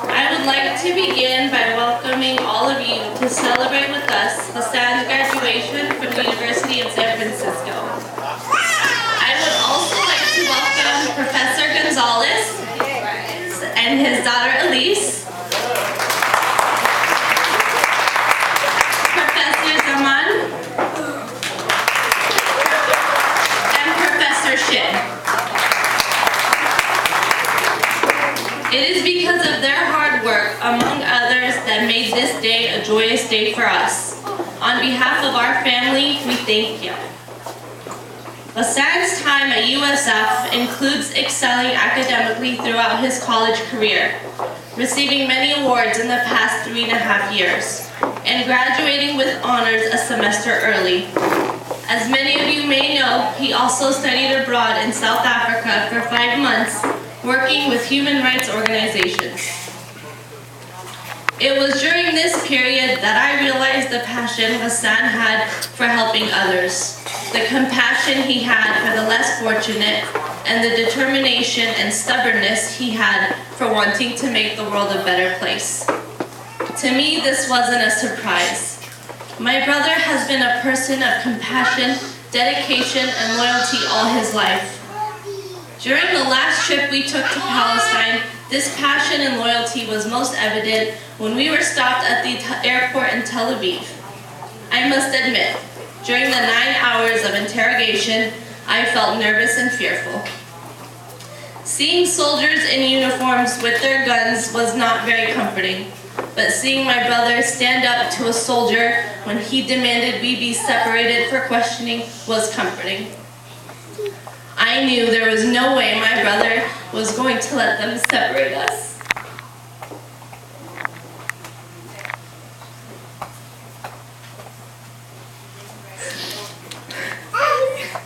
I would like to begin by welcoming all of you to celebrate with us Hassan's graduation from the University of San Francisco. I would also like to welcome Professor Gonzalez and his daughter Elise, Professor Zaman, and Professor Shin. It is because of their hard work, among others, that made this day a joyous day for us. On behalf of our family, we thank you. Hassan's time at USF includes excelling academically throughout his college career, receiving many awards in the past 3.5 years, and graduating with honors a semester early. As many of you may know, he also studied abroad in South Africa for 5 months, working with human rights organizations. It was during this period that I realized the passion Hassan had for helping others, the compassion he had for the less fortunate, and the determination and stubbornness he had for wanting to make the world a better place. To me, this wasn't a surprise. My brother has been a person of compassion, dedication, and loyalty all his life. During the last trip we took to Palestine, this passion and loyalty was most evident when we were stopped at the airport in Tel Aviv. I must admit, during the 9 hours of interrogation, I felt nervous and fearful. Seeing soldiers in uniforms with their guns was not very comforting, but seeing my brother stand up to a soldier when he demanded we be separated for questioning was comforting. I knew there was no way my brother was going to let them separate us.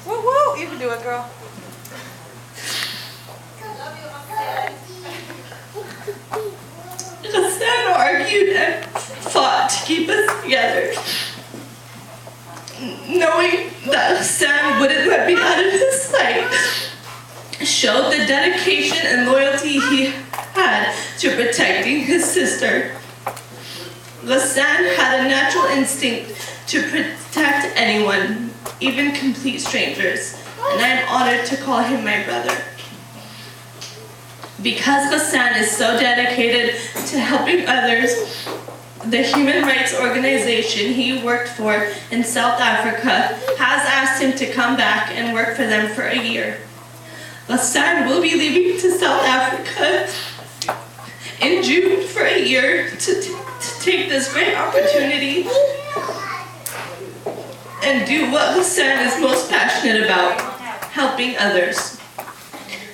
Woo woo! You can do it, girl. Hassan argued and fought to keep us together. Knowing that Hassan wouldn't let me out of his sight showed the dedication and loyalty he had to protecting his sister. Hassan had a natural instinct to protect anyone, even complete strangers, and I am honored to call him my brother. Because Hassan is so dedicated to helping others, the human rights organization he worked for in South Africa has asked him to come back and work for them for a year. Hassan will be leaving to South Africa in June for a year to take this great opportunity and do what Hassan is most passionate about, helping others.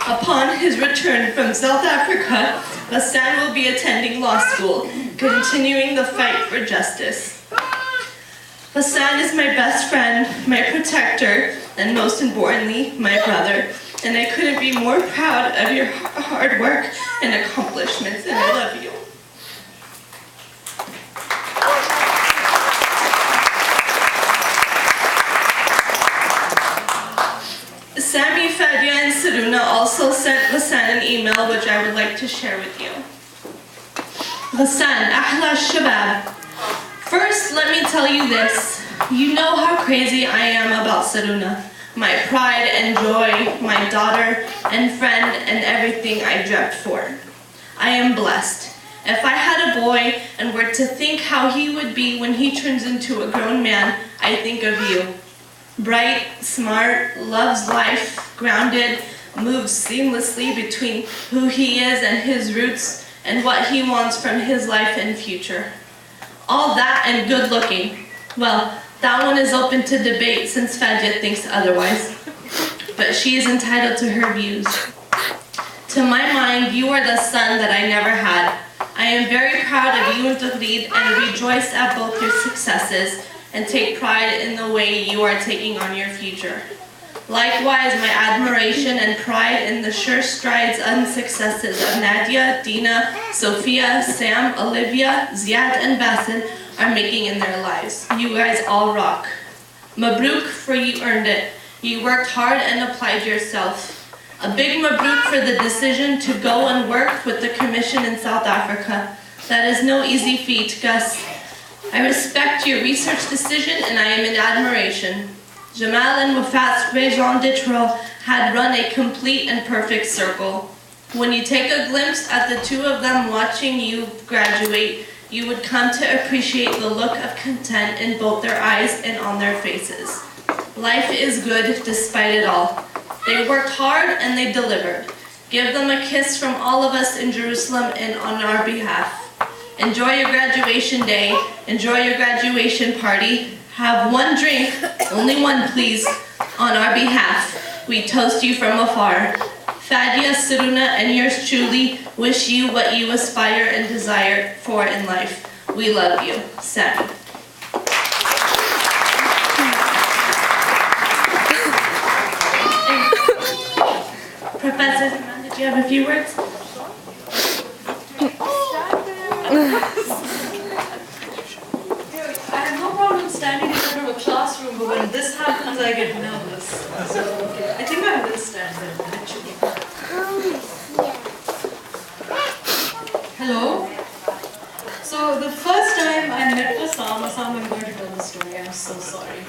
Upon his return from South Africa, Hassan will be attending law school, continuing the fight for justice. Hassan is my best friend, my protector, and most importantly, my brother. And I couldn't be more proud of your hard work and accomplishments, and I love you. Sami, Fadia, and Saruna also sent Hassan an email which I would like to share with you. Hassan, Ahla Shabab. First, let me tell you this. You know how crazy I am about Saruna. My pride and joy, my daughter and friend, and everything I dreamt for. I am blessed. If I had a boy and were to think how he would be when he turns into a grown man, I think of you. Bright, smart, loves life, grounded, moves seamlessly between who he is and his roots and what he wants from his life and future. All that and good looking. Well, that one is open to debate since Fadia thinks otherwise. But she is entitled to her views. To my mind, you are the son that I never had. I am very proud of you and Tagreed and rejoice at both your successes and take pride in the way you are taking on your future. Likewise, my admiration and pride in the sure strides and successes of Nadia, Dina, Sophia, Sam, Olivia, Ziad, and Bassett are making in their lives. You guys all rock. Mabruk, for you earned it. You worked hard and applied yourself. A big mabruk for the decision to go and work with the Commission in South Africa. That is no easy feat, Gus. I respect your research decision and I am in admiration. Jamal and Wafat's raison d'etre had run a complete and perfect circle. When you take a glimpse at the two of them watching you graduate, you would come to appreciate the look of content in both their eyes and on their faces. Life is good despite it all. They worked hard and they delivered. Give them a kiss from all of us in Jerusalem and on our behalf. Enjoy your graduation day. Enjoy your graduation party. Have one drink, only one please, on our behalf. We toast you from afar. Fadia, Siruna, and yours truly wish you what you aspire and desire for in life. We love you. Sammy. Professor Zeman, did you have a few words? I have no problem standing in front of a classroom, but when this happens, I get nervous. So, I think I will stand there, actually. Hello? So, the first time I met Assam, I'm going to tell the story, I'm so sorry.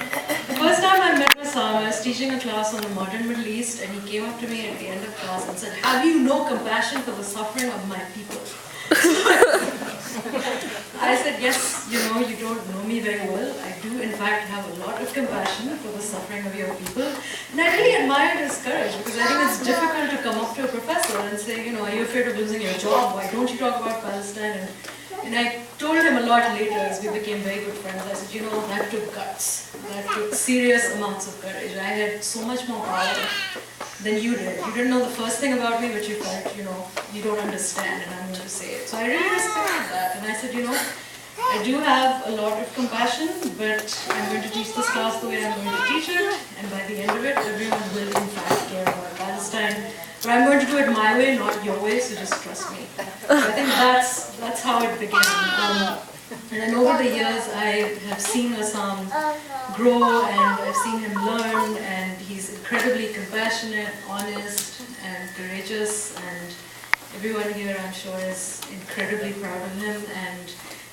The first time I met Assam, I was teaching a class on the modern Middle East, and he came up to me at the end of class and said, "Have you no compassion for the suffering of my people?" I said, "Yes, you know, you don't know me very well. I do, in fact, have a lot of compassion for the suffering of your people." And I really admired his courage, because I think it's difficult to come up to a professor and say, you know, "Are you afraid of losing your job? Why don't you talk about Palestine?" And I told him a lot later, as we became very good friends, I said, you know, that took guts. That took serious amounts of courage. I had so much more power than you did. You didn't know the first thing about me, but you felt, you know, you don't understand, and I'm going to say it. So I really respected that. And I said, you know, I do have a lot of compassion, but I'm going to teach this class the way I'm going to teach it. And by the end of it, everyone will, in fact, care about Palestine. But I'm going to do it my way, not your way, so just trust me. So I think that's how it began. And then over the years, I have seen Assam grow, and I've seen him learn, and he's incredibly compassionate, honest, and courageous, and everyone here, I'm sure, is incredibly proud of him. And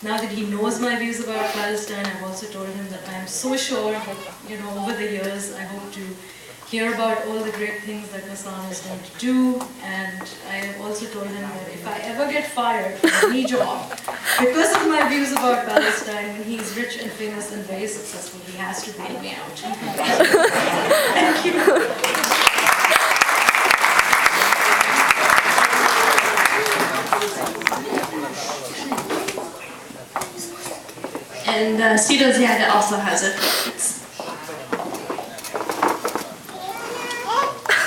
now that he knows my views about Palestine, I've also told him that I'm so sure that, you know, over the years, I hope to hear about all the great things that Assam is going to do. And I have also told him that if I ever get fired from any job because of my views about Palestine, when he's rich and famous and very successful, he has to bail me out. Thank you. And Sido Ziada also has a quote.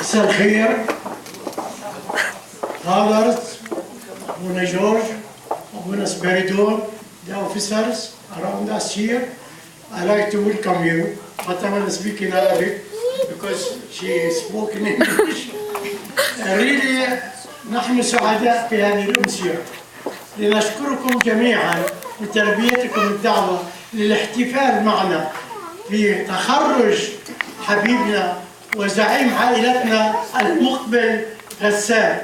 مساء الخير fathers, Abuna George, Abuna Spiridon, the officers around us here. I like to welcome you, but I will speak in Arabic because she spoke in English. Really, نحن سعداء في هذه الأمسية لنشكركم جميعا لتلبيتكم الدعوة للاحتفال معنا في تخرج حبيبنا وزعيم عائلتنا المقبل غسان.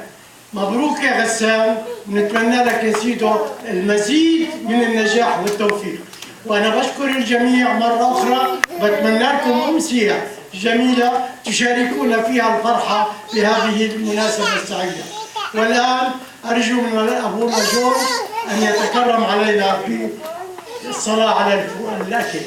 مبروك يا غسان، ونتمنى لك يا سيدو المزيد من النجاح والتوفيق. وأنا بشكر الجميع مرة أخرى، بتمنى لكم أمسية جميلة تشاركون فيها الفرحة بهذه المناسبة السعيدة. والآن أرجو من أبونا جورج أن يتكرم علينا بالصلاة على الأكل.